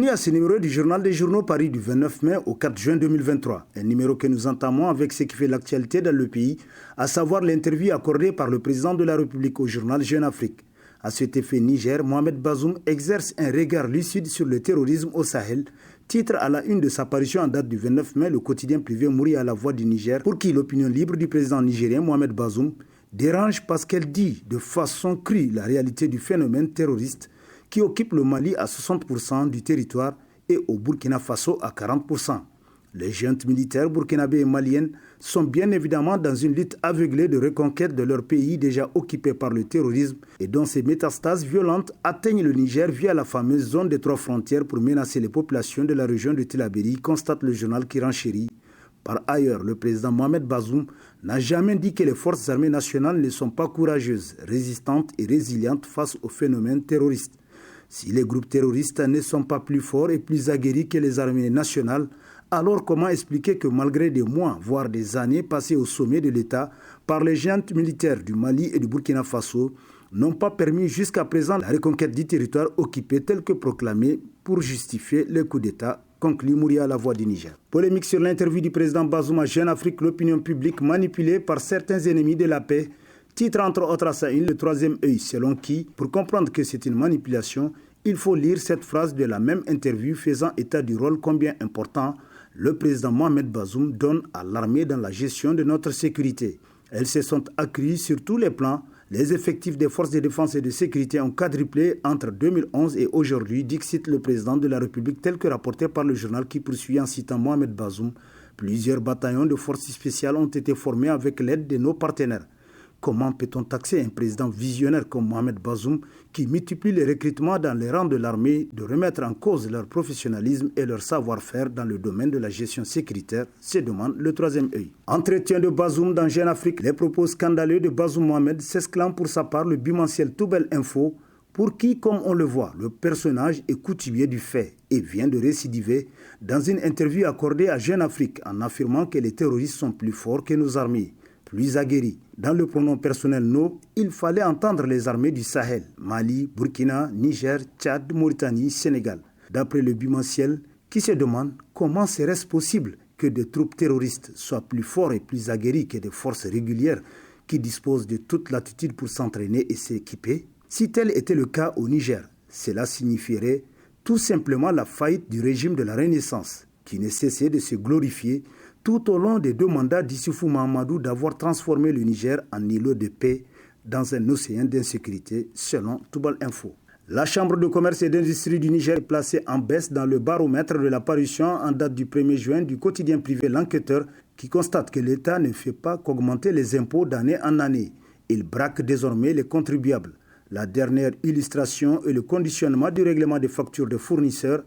Bienvenue à ce numéro du Journal des Journaux Paris du 29 mai au 4 juin 2023. Un numéro que nous entamons avec ce qui fait l'actualité dans le pays, à savoir l'interview accordée par le président de la République au journal Jeune Afrique. À cet effet, Niger, Mohamed Bazoum exerce un regard lucide sur le terrorisme au Sahel. Titre à la une de sa parution en date du 29 mai, le quotidien privé Mouri à la voix du Niger, pour qui l'opinion libre du président nigérien Mohamed Bazoum dérange parce qu'elle dit de façon crue la réalité du phénomène terroriste qui occupe le Mali à 60% du territoire et au Burkina Faso à 40%. Les juntes militaires burkinabés et maliennes sont bien évidemment dans une lutte aveuglée de reconquête de leur pays déjà occupé par le terrorisme et dont ces métastases violentes atteignent le Niger via la fameuse zone des 3 frontières pour menacer les populations de la région de Tillabéri, constate le journal qui renchérit. Par ailleurs, le président Mohamed Bazoum n'a jamais dit que les forces armées nationales ne sont pas courageuses, résistantes et résilientes face au phénomène terroriste. Si les groupes terroristes ne sont pas plus forts et plus aguerris que les armées nationales, alors comment expliquer que malgré des mois, voire des années passées au sommet de l'État par les juntes militaires du Mali et du Burkina Faso, n'ont pas permis jusqu'à présent la reconquête du territoire occupé tel que proclamé pour justifier le coup d'État, conclut Mouri à la voix du Niger. Polémique sur l'interview du président Bazoum à Jeune Afrique, l'opinion publique manipulée par certains ennemis de la paix. Titre entre autres à sa une, le troisième œil, selon qui, pour comprendre que c'est une manipulation, il faut lire cette phrase de la même interview faisant état du rôle combien important le président Mohamed Bazoum donne à l'armée dans la gestion de notre sécurité. Elles se sont accrues sur tous les plans. Les effectifs des forces de défense et de sécurité ont quadruplé entre 2011 et aujourd'hui, dixit le président de la République, tel que rapporté par le journal qui poursuit en citant Mohamed Bazoum. Plusieurs bataillons de forces spéciales ont été formés avec l'aide de nos partenaires. Comment peut-on taxer un président visionnaire comme Mohamed Bazoum qui multiplie les recrutements dans les rangs de l'armée de remettre en cause leur professionnalisme et leur savoir-faire dans le domaine de la gestion sécuritaire, se demande le troisième œil. Entretien de Bazoum dans Jeune Afrique, les propos scandaleux de Bazoum Mohamed s'exclame pour sa part le bimensuel Toubel Info, pour qui, comme on le voit, le personnage est coutumier du fait et vient de récidiver dans une interview accordée à Jeune Afrique en affirmant que les terroristes sont plus forts que nos armées, plus aguerris. Dans le pronom personnel no, il fallait entendre les armées du Sahel, Mali, Burkina, Niger, Tchad, Mauritanie, Sénégal. D'après le bimensuel, qui se demande comment serait-ce possible que des troupes terroristes soient plus forts et plus aguerris que des forces régulières qui disposent de toute latitude pour s'entraîner et s'équiper. Si tel était le cas au Niger, cela signifierait tout simplement la faillite du régime de la Renaissance, qui ne cessait de se glorifier tout au long des 2 mandats d'Issoufou Mahamadou d'avoir transformé le Niger en îlot de paix dans un océan d'insécurité, selon Toubal Info. La Chambre de commerce et d'industrie du Niger est placée en baisse dans le baromètre de la parution en date du 1er juin du quotidien privé L'Enquêteur, qui constate que l'État ne fait pas qu'augmenter les impôts d'année en année. Il braque désormais les contribuables. La dernière illustration est le conditionnement du règlement des factures des fournisseurs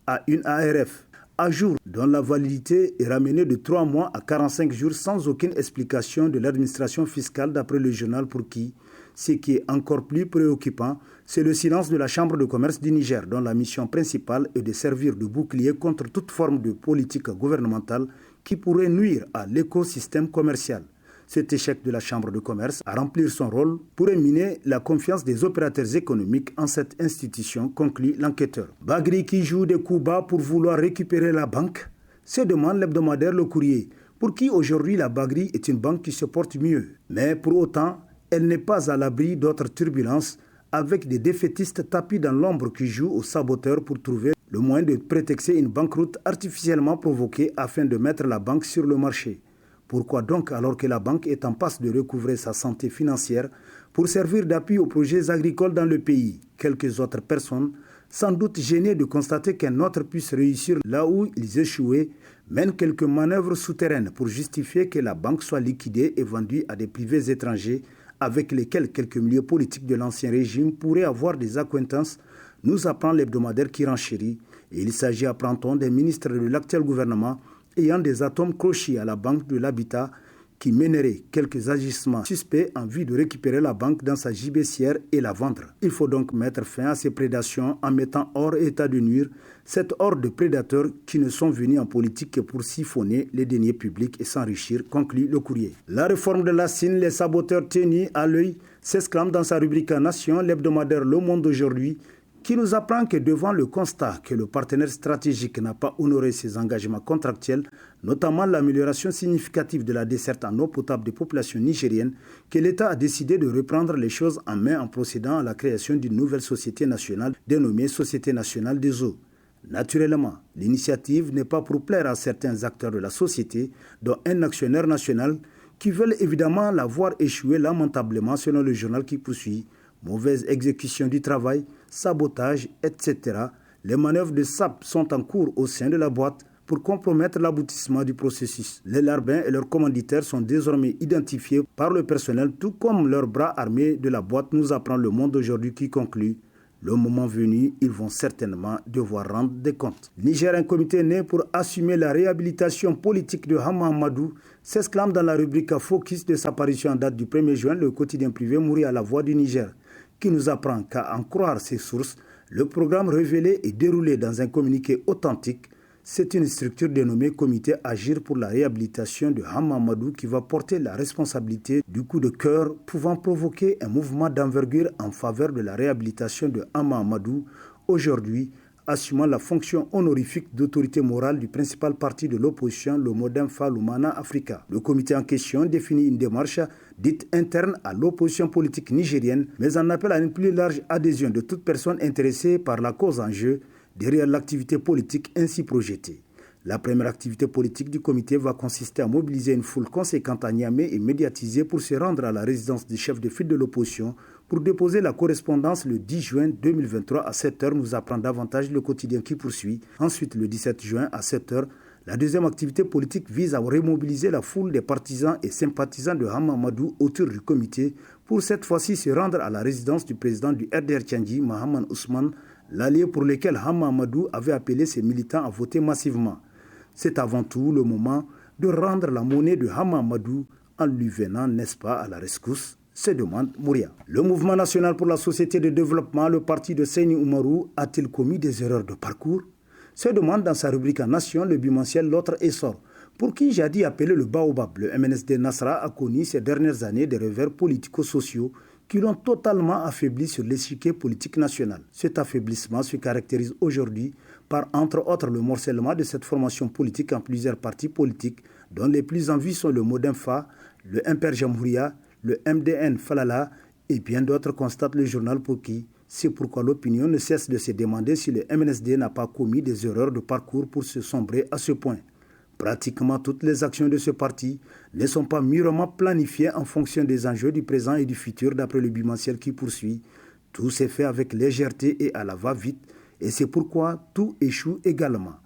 à une ARF. À jour, dont la validité est ramenée de 3 mois à 45 jours sans aucune explication de l'administration fiscale d'après le journal pour qui, ce qui est encore plus préoccupant, c'est le silence de la Chambre de commerce du Niger, dont la mission principale est de servir de bouclier contre toute forme de politique gouvernementale qui pourrait nuire à l'écosystème commercial. Cet échec de la Chambre de commerce à remplir son rôle pourrait miner la confiance des opérateurs économiques en cette institution, conclut l'enquêteur. Bagri qui joue des coups bas pour vouloir récupérer la banque, se demande l'hebdomadaire Le Courrier, pour qui aujourd'hui la Bagri est une banque qui se porte mieux. Mais pour autant, elle n'est pas à l'abri d'autres turbulences avec des défaitistes tapis dans l'ombre qui jouent aux saboteurs pour trouver le moyen de prétexter une banqueroute artificiellement provoquée afin de mettre la banque sur le marché. Pourquoi donc, alors que la banque est en passe de recouvrer sa santé financière pour servir d'appui aux projets agricoles dans le pays, quelques autres personnes, sans doute gênées de constater qu'un autre puisse réussir là où ils échouaient, mènent quelques manœuvres souterraines pour justifier que la banque soit liquidée et vendue à des privés étrangers avec lesquels quelques milieux politiques de l'ancien régime pourraient avoir des accointances, nous apprend l'hebdomadaire qui renchérit. Et il s'agit, apprend-on, des ministres de l'actuel gouvernement ayant des atomes crochés à la Banque de l'Habitat qui mènerait quelques agissements suspects en vue de récupérer la banque dans sa gibecière et la vendre. Il faut donc mettre fin à ces prédations en mettant hors état de nuire cette horde de prédateurs qui ne sont venus en politique que pour siphonner les deniers publics et s'enrichir, conclut Le Courrier. La réforme de la Sine, les saboteurs tenus à l'œil, s'exclame dans sa rubrique Nation, l'hebdomadaire Le Monde d'aujourd'hui, qui nous apprend que devant le constat que le partenaire stratégique n'a pas honoré ses engagements contractuels, notamment l'amélioration significative de la desserte en eau potable des populations nigériennes, que l'État a décidé de reprendre les choses en main en procédant à la création d'une nouvelle société nationale dénommée Société nationale des eaux. Naturellement, l'initiative n'est pas pour plaire à certains acteurs de la société, dont un actionnaire national, qui veulent évidemment la voir échouer lamentablement selon le journal qui poursuit. Mauvaise exécution du travail, sabotage, etc. Les manœuvres de SAP sont en cours au sein de la boîte pour compromettre l'aboutissement du processus. Les larbins et leurs commanditaires sont désormais identifiés par le personnel, tout comme leurs bras armés de la boîte, nous apprend Le Monde aujourd'hui qui conclut. Le moment venu, ils vont certainement devoir rendre des comptes. Niger, un comité né pour assumer la réhabilitation politique de Hama Amadou, s'exclame dans la rubrique Focus de sa parution en date du 1er juin, le quotidien privé Mouri à la voix du Niger, qui nous apprend qu'à en croire ses sources, le programme révélé et déroulé dans un communiqué authentique. C'est une structure dénommée Comité Agir pour la réhabilitation de Hama Amadou qui va porter la responsabilité du coup de cœur pouvant provoquer un mouvement d'envergure en faveur de la réhabilitation de Hama Amadou, aujourd'hui assumant la fonction honorifique d'autorité morale du principal parti de l'opposition, le Modem Lumana Africa. Le comité en question définit une démarche dite interne à l'opposition politique nigérienne, mais en appelle à une plus large adhésion de toute personne intéressée par la cause en jeu, derrière l'activité politique ainsi projetée. La première activité politique du comité va consister à mobiliser une foule conséquente à Niamey et médiatiser pour se rendre à la résidence du chef de file de l'opposition pour déposer la correspondance le 10 juin 2023 à 7h, nous apprend davantage le quotidien qui poursuit. Ensuite, le 17 juin à 7h, la deuxième activité politique vise à remobiliser la foule des partisans et sympathisants de Hama Amadou autour du comité pour cette fois-ci se rendre à la résidence du président du RDR Tchandji, Mahaman Ousmane, l'allié pour lequel Hama Amadou avait appelé ses militants à voter massivement. C'est avant tout le moment de rendre la monnaie de Hama Amadou en lui venant, n'est-ce pas, à la rescousse, se demande Mouria. Le Mouvement national pour la société de développement, le parti de Seyni Oumarou, a-t-il commis des erreurs de parcours? Se demande dans sa rubrique en Nation le bimensuel L'autre essor, pour qui jadis appelé le Baobab. Le MNSD Nasra a connu ces dernières années des revers politico-sociaux qui l'ont totalement affaibli sur l'échiquier politique national. Cet affaiblissement se caractérise aujourd'hui par, entre autres, le morcellement de cette formation politique en plusieurs partis politiques, dont les plus en vue sont le Modem Fa, le MPR Jamhouria, le MDN Falala et bien d'autres, constate le journal pour qui. C'est pourquoi l'opinion ne cesse de se demander si le MNSD n'a pas commis des erreurs de parcours pour se sombrer à ce point. Pratiquement toutes les actions de ce parti ne sont pas mûrement planifiées en fonction des enjeux du présent et du futur d'après le bimensuel qui poursuit. Tout s'est fait avec légèreté et à la va-vite et c'est pourquoi tout échoue également.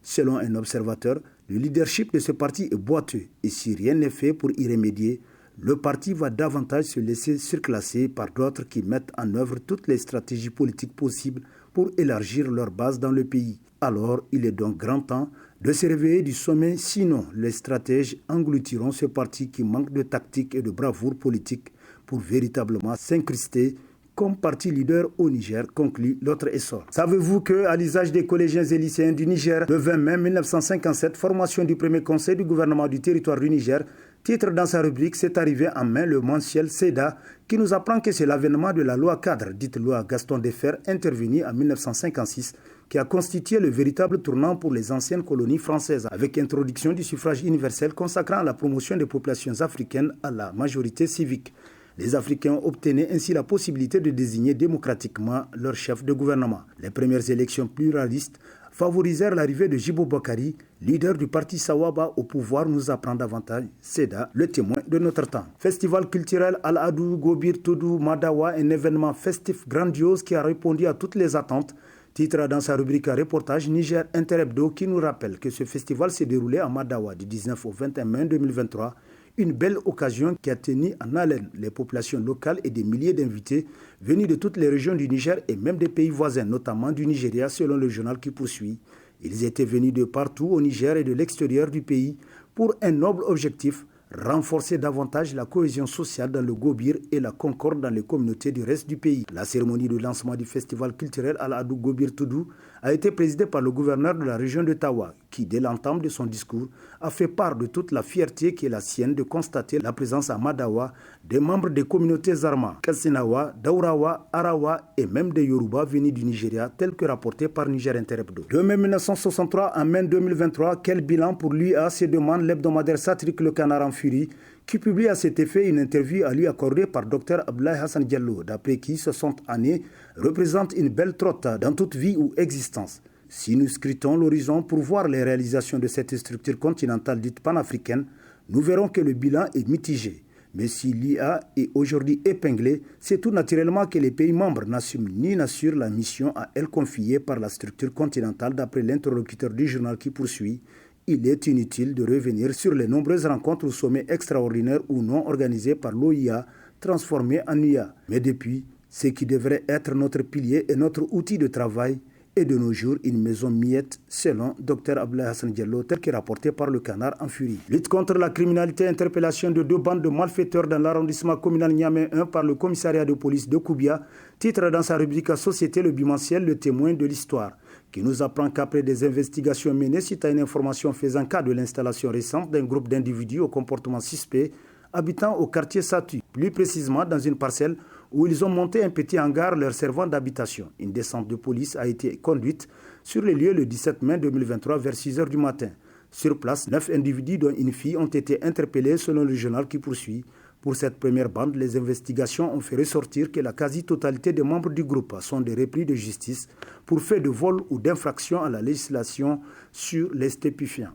Selon un observateur, le leadership de ce parti est boiteux et si rien n'est fait pour y remédier, le parti va davantage se laisser surclasser par d'autres qui mettent en œuvre toutes les stratégies politiques possibles pour élargir leur base dans le pays. Alors, il est donc grand temps de se réveiller du sommet, sinon les stratèges engloutiront ce parti qui manque de tactique et de bravoure politique pour véritablement s'incruster comme parti leader au Niger, conclut L'autre essor. Savez-vous qu'à l'usage des collégiens et lycéens du Niger, le 20 mai 1957, formation du premier conseil du gouvernement du territoire du Niger, titre dans sa rubrique, c'est arrivé en main le mensuel SEDA, qui nous apprend que c'est l'avènement de la loi cadre, dite loi Gaston Deffer, intervenue en 1956, qui a constitué le véritable tournant pour les anciennes colonies françaises, avec introduction du suffrage universel consacrant la promotion des populations africaines à la majorité civique. Les Africains obtenaient ainsi la possibilité de désigner démocratiquement leur chef de gouvernement. Les premières élections pluralistes favorisèrent l'arrivée de Djibo Bakari, leader du parti Sawaba au pouvoir, nous apprend davantage SEDA, le témoin de notre temps. Festival culturel Al-Adou Gobir Toudou Madawa, un événement festif grandiose qui a répondu à toutes les attentes. Titre dans sa rubrique reportage Niger Interhebdo qui nous rappelle que ce festival s'est déroulé à Madawa du 19 au 21 mai 2023. Une belle occasion qui a tenu en haleine les populations locales et des milliers d'invités venus de toutes les régions du Niger et même des pays voisins, notamment du Nigeria, selon le journal qui poursuit. Ils étaient venus de partout au Niger et de l'extérieur du pays pour un noble objectif, renforcer davantage la cohésion sociale dans le Gobir et la concorde dans les communautés du reste du pays. La cérémonie de lancement du festival culturel Al-Adou Gobir Toudou a été présidé par le gouverneur de la région de Tawa, qui, dès l'entame de son discours, a fait part de toute la fierté qui est la sienne de constater la présence à Madawa des membres des communautés Zarma, Kassinawa, Daurawa, Arawa et même des Yoruba venus du Nigeria, tel que rapporté par Niger Inter Hebdo. De mai 1963 à mai 2023, quel bilan pour l'UA se demande l'hebdomadaire satirique Le Canard en Furie, qui publie à cet effet une interview à lui accordée par Dr Abdoulaye Hassan Diallo, d'après qui 60 années représentent une belle trotte dans toute vie ou existence. Si nous scrutons l'horizon pour voir les réalisations de cette structure continentale dite panafricaine, nous verrons que le bilan est mitigé. Mais si l'IA est aujourd'hui épinglée, c'est tout naturellement que les pays membres n'assument ni n'assurent la mission à elle confiée par la structure continentale, d'après l'interlocuteur du journal qui poursuit. Il est inutile de revenir sur les nombreuses rencontres ou sommets extraordinaires ou non organisés par l'OIA, transformés en IA. Mais depuis, ce qui devrait être notre pilier et notre outil de travail est de nos jours une maison miette, selon Dr Abdoulaye Hassan Diallo, tel que rapporté par Le Canard en Furie. Lutte contre la criminalité, interpellation de 2 bandes de malfaiteurs dans l'arrondissement communal Niamey 1 par le commissariat de police de Koubia, titre dans sa rubrique Société le bimensuel Le Témoin de l'Histoire, qui nous apprend qu'après des investigations menées suite à une information faisant cas de l'installation récente d'un groupe d'individus au comportement suspect habitant au quartier Satu, plus précisément dans une parcelle où ils ont monté un petit hangar leur servant d'habitation. Une descente de police a été conduite sur les lieux le 17 mai 2023 vers 6 h du matin. Sur place, 9 individus dont une fille ont été interpellés selon le journal qui poursuit. Pour cette première bande, les investigations ont fait ressortir que la quasi-totalité des membres du groupe sont des repris de justice pour fait de vol ou d'infraction à la législation sur les stupéfiants.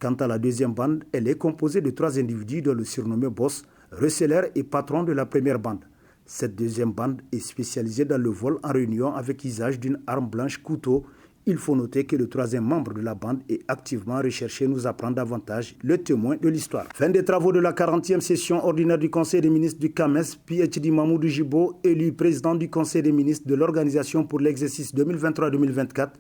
Quant à la deuxième bande, elle est composée de 3 individus dont le surnommé boss, receleur et patron de la première bande. Cette deuxième bande est spécialisée dans le vol en réunion avec usage d'une arme blanche couteau. Il faut noter que le 3e membre de la bande est activement recherché, nous apprend davantage le témoin de l'histoire. Fin des travaux de la 40e session ordinaire du Conseil des ministres du CAMES, PhD Mamoudou Jibo, élu président du Conseil des ministres de l'organisation pour l'exercice 2023-2024,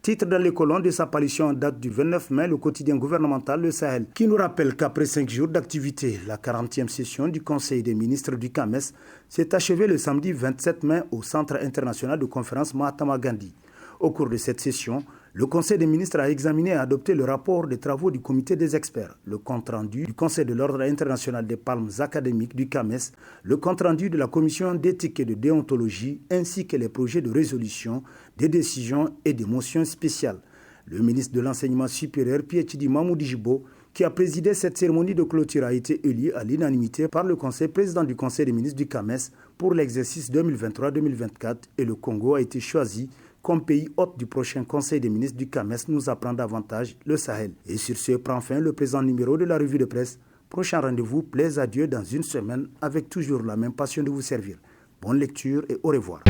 titre dans les colonnes de sa parution en date du 29 mai, le quotidien gouvernemental Le Sahel, qui nous rappelle qu'après 5 jours d'activité, la 40e session du Conseil des ministres du CAMES s'est achevée le samedi 27 mai au Centre international de conférence Mahatma Gandhi. Au cours de cette session, le Conseil des ministres a examiné et adopté le rapport des travaux du comité des experts, le compte-rendu du Conseil de l'ordre international des palmes académiques du CAMES, le compte-rendu de la commission d'éthique et de déontologie, ainsi que les projets de résolution, des décisions et des motions spéciales. Le ministre de l'Enseignement supérieur, PhD Mamoudou Jibo, qui a présidé cette cérémonie de clôture, a été élu à l'unanimité par le Conseil président du Conseil des ministres du CAMES pour l'exercice 2023-2024 et le Congo a été choisi comme pays hôte du prochain Conseil des ministres du CAMES, nous apprend davantage le Sahel. Et sur ce prend fin le présent numéro de la revue de presse. Prochain rendez-vous, plaise à Dieu dans une semaine avec toujours la même passion de vous servir. Bonne lecture et au revoir.